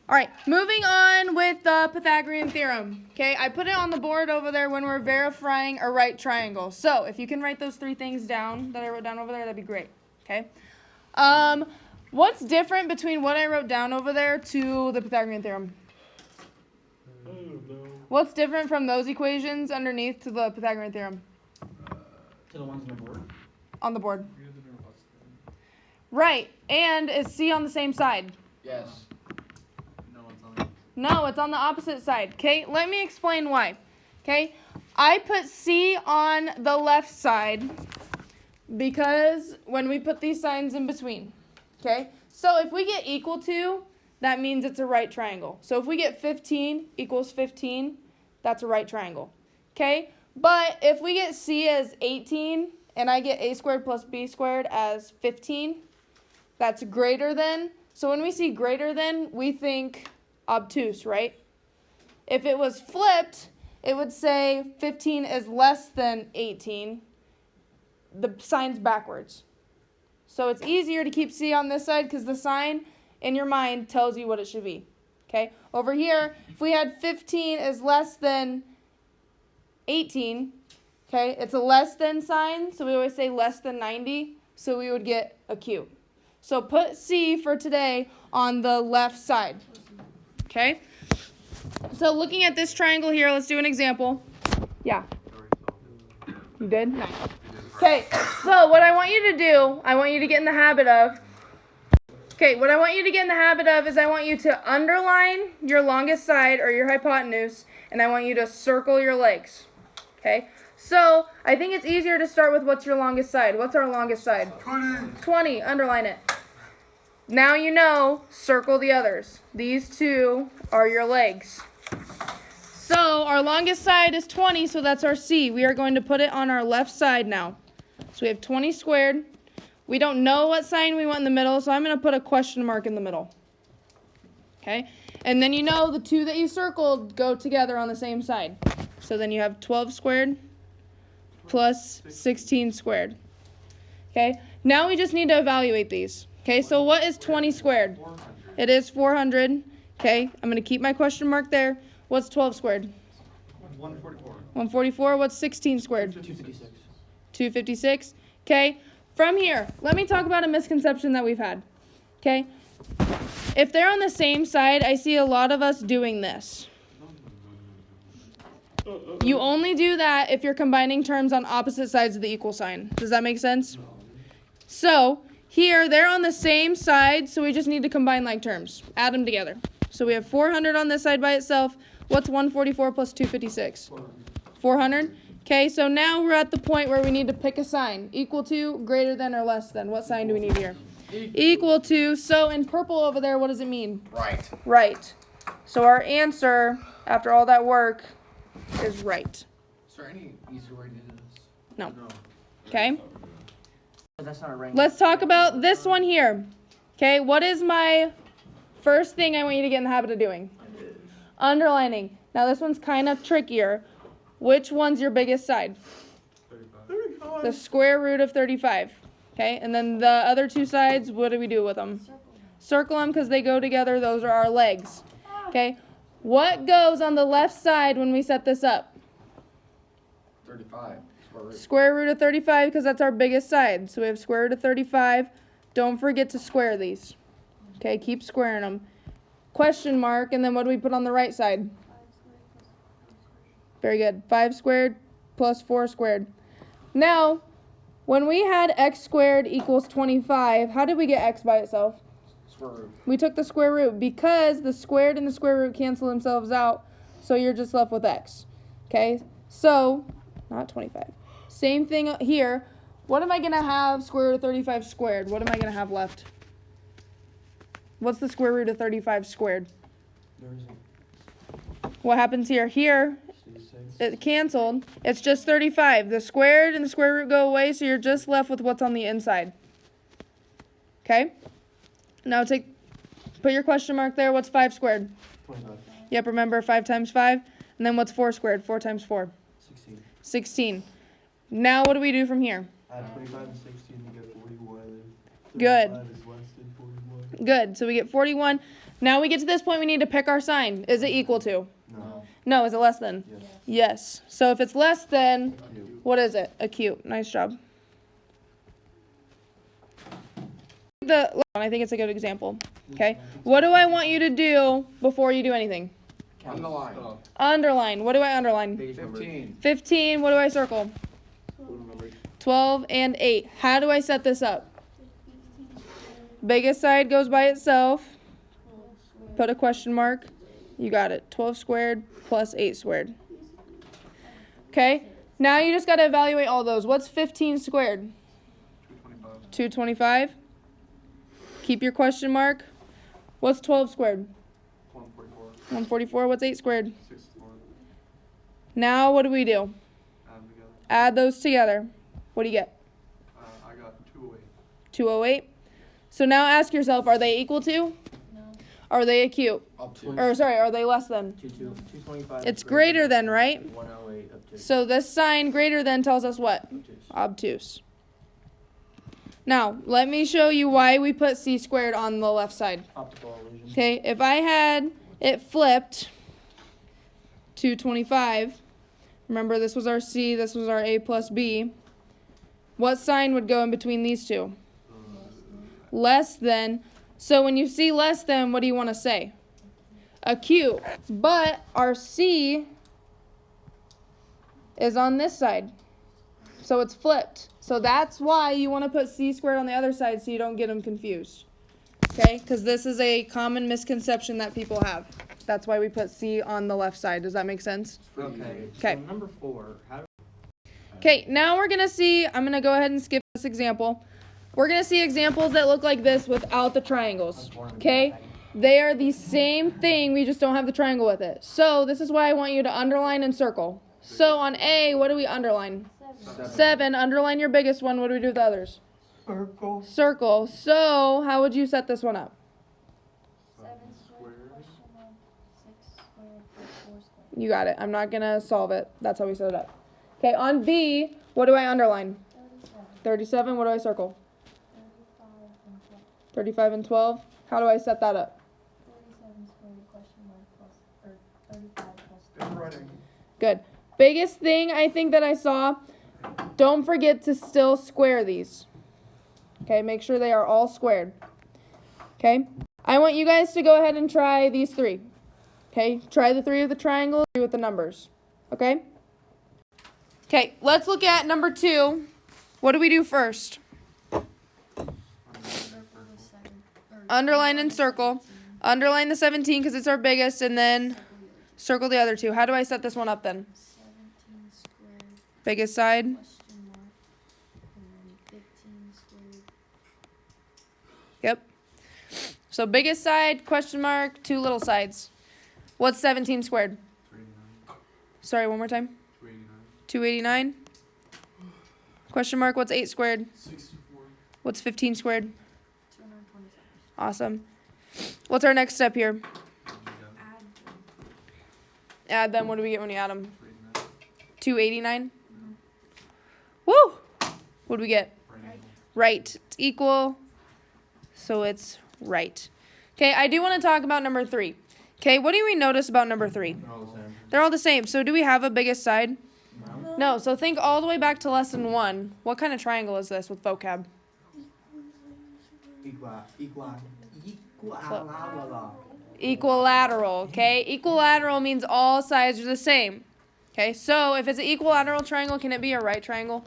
All right, moving on with the Pythagorean theorem. Okay, I put it on the board over there when we're verifying a right triangle. So if you can write those 3 things down that I wrote down over there, that'd be great. Okay. What's different between what I wrote down over there to the Pythagorean theorem? I don't know. What's different from those equations underneath to the Pythagorean theorem? To the ones on the board? On the board. Right, and is C on the same side? Yes. No, it's on the opposite side. Okay, let me explain why. Okay, I put C on the left side because when we put these signs in between. Okay, so if we get equal to, that means it's a right triangle. So if we get 15 equals 15, that's a right triangle. Okay, but if we get C as 18 and I get A squared plus B squared as 15, that's greater than. So when we see greater than, we think obtuse, right? If it was flipped, it would say 15 is less than 18. The sign's backwards. So it's easier to keep C on this side because the sign in your mind tells you what it should be. Okay? Over here, if we had 15 is less than 18, okay, it's a less than sign, so we always say less than 90, so we would get a Q. So put C for today on the left side. Okay? So looking at this triangle here, let's do an example. Yeah. You did? Nice. Okay, so what I want you to do, I want you to get in the habit of, what I want you to get in the habit of is I want you to underline your longest side or your hypotenuse, and I want you to circle your legs. Okay? So I think it's easier to start with what's your longest side. What's our longest side? 20. 20. Underline it. Now you know, circle the others. These 2 are your legs. So our longest side is 20, so that's our C. We are going to put it on our left side now. So we have 20 squared. We don't know what sign we want in the middle, so I'm going to put a question mark in the middle. Okay? And then you know the 2 that you circled go together on the same side. So then you have 12 squared plus 16 squared. Okay? Now we just need to evaluate these. Okay, so what is 20 squared? 400. It is 400. Okay, I'm going to keep my question mark there. What's 12 squared? 144. 144. What's 16 squared? 256. 256. Okay, from here, let me talk about a misconception that we've had. Okay, if they're on the same side, I see a lot of us doing this. You only do that if you're combining terms on opposite sides of the equal sign. Does that make sense? So, here, they're on the same side, so we just need to combine like terms. Add them together. So we have 400 on this side by itself. What's 144 plus 256? 400. Okay, so now we're at the point where we need to pick a sign. Equal to, greater than, or less than. What sign do we need here? Equal to. So in purple over there, what does it mean? Right. Right. So our answer, after all that work, is right. Is there any easier way to do this? No. Okay? That's not a rank. Let's talk about this one here. Okay, what is my first thing I want you to get in the habit of doing? Underlining. Now this one's kind of trickier. Which one's your biggest side? 35. The square root of 35. Okay, and then the other 2 sides, what do we do with them? Circle them because they go together. Those are our legs. Okay, what goes on the left side when we set this up? 35. Square root of 35 because that's our biggest side. So we have square root of 35. Don't forget to square these. Okay, keep squaring them. Question mark, and then what do we put on the right side? Very good. 5 squared plus 4 squared. Now, when we had x squared equals 25, how did we get x by itself? Square root. We took the square root because the squared and the square root cancel themselves out, so you're just left with x. Okay, so, not 25. Same thing here. What am I going to have square root of 35 squared? What am I going to have left? What's the square root of 35 squared? What happens here? Here, it canceled. It's just 35. The squared and the square root go away, so you're just left with what's on the inside. Okay? Now put your question mark there. What's 5 squared? 25. Yep, remember 5 times 5. And then what's 4 squared? 4 times 4. 16. 16. Now what do we do from here? Add 25 and 16 to get 41. Good. 35 is less than 41. Good. So we get 41. Now we get to this point, we need to pick our sign. Is it equal to? No. No, is it less than? Yes. Yes. So if it's less than, Cute. what is it? Acute. Nice job. I think it's a good example. Okay. What do I want you to do before you do anything? Underline. Underline. What do I underline? 15. 15. What do I circle? 12 and 8. How do I set this up? Biggest side goes by itself. Put a question mark. You got it. 12 squared plus 8 squared. Okay. Now you just got to evaluate all those. What's 15 squared? 225. Keep your question mark. What's 12 squared? 144. 144. What's 8 squared? 64. Now what do we do? Add them together. Add those together. What do you get? I got 208. 208. So now ask yourself, are they equal to? No. Are they acute? Up to. Or sorry, are they less than? 225. It's greater than, right? 108 up to. So this sign greater than tells us what? Obtuse. Obtuse. Now, let me show you why we put c squared on the left side. Optical illusion. Okay, if I had it flipped to 25, remember this was our c, this was our a plus b, what sign would go in between these two? Less than. So when you see less than, what do you want to say? Acute. But our c is on this side. So it's flipped. So that's why you want to put c squared on the other side so you don't get them confused. Okay? Because this is a common misconception that people have. That's why we put c on the left side. Does that make sense? Okay. Okay. So number 4. How do Okay, now we're going to see, I'm going to go ahead and skip this example. We're going to see examples that look like this without the triangles. Okay? They are the same thing, we just don't have the triangle with it. So this is why I want you to underline and circle. So on A, what do we underline? 7. Underline your biggest one. What do we do with the others? Circle. Circle. So how would you set this one up? 7 squared, question mark, 6 squared, 4 squared. You got it. I'm not going to solve it. That's how we set it up. Okay, on B, what do I underline? 37, 37. What do I circle? 35 35 and and 12. 12. How do I set that up? 37 squared, question mark, plus, or 35 plus 12. Writing. Good. Biggest thing I think that I saw, don't forget to still square these. Okay, make sure they are all squared. Okay, I want you guys to go ahead and try these 3. Okay, try the 3 of the triangle with the numbers. Okay? Okay, let's look at number 2. What do we do first? Underline and circle. Underline the 17 because it's our biggest, and then circle the other 2. How do I set this one up then? 17 squared, Biggest side. question mark, and then 15 squared. Yep. So biggest side, question mark, 2 little sides. What's 17 squared? 289. Sorry, one more time. 289. 289. Question mark, what's 8 squared? 64. What's 15 squared? 227. Awesome. What's our next step here? Add Add them. What do we get when you add them? 289. 289. Woo! What do we get? Right. Right. It's equal. So it's right. Okay, I do want to talk about number 3. Okay, what do we notice about number 3? They're all the same. They're all the same. So do we have a biggest side? No. So think all the way back to lesson 1. What kind of triangle is this with vocab? Equilateral, okay? Equilateral means all sides are the same. Okay, so if it's an equilateral triangle, can it be a right triangle?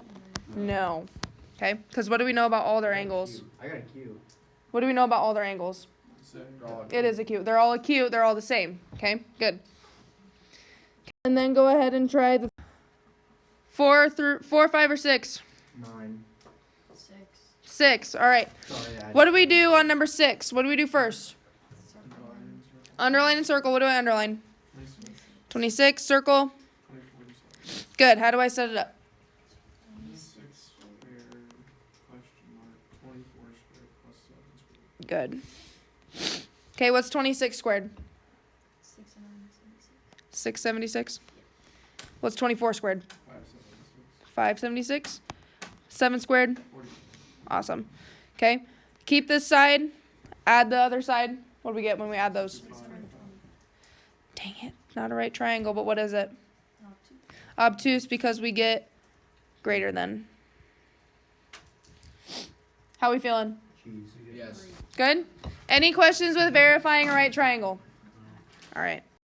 No. Okay, because what do we know about all their angles? I got a Q. What do we know about all their angles? It is acute. They're all acute. They're all the same. Okay, good. And then go ahead and try the 4, 5, or 6. 9. 6. 6. All right. Sorry, What do we do on number 6? What do we do first? Underline and circle. What do I underline? 26. Circle. Good. How do I set it up? 6 squared, question mark, 24 squared plus 7 squared. Good. Okay, what's 26 squared? 6 and 9, 76. 676. What's 24 squared? 576. 576. 7 squared. 40. Awesome. Okay. Keep this side. Add the other side. What What do we get when we add those? Dang it. Not a right triangle, but what is it? Obtuse, because we get greater than. How we feeling? Cheese. Yes. Good? Any questions with verifying a right triangle? All right.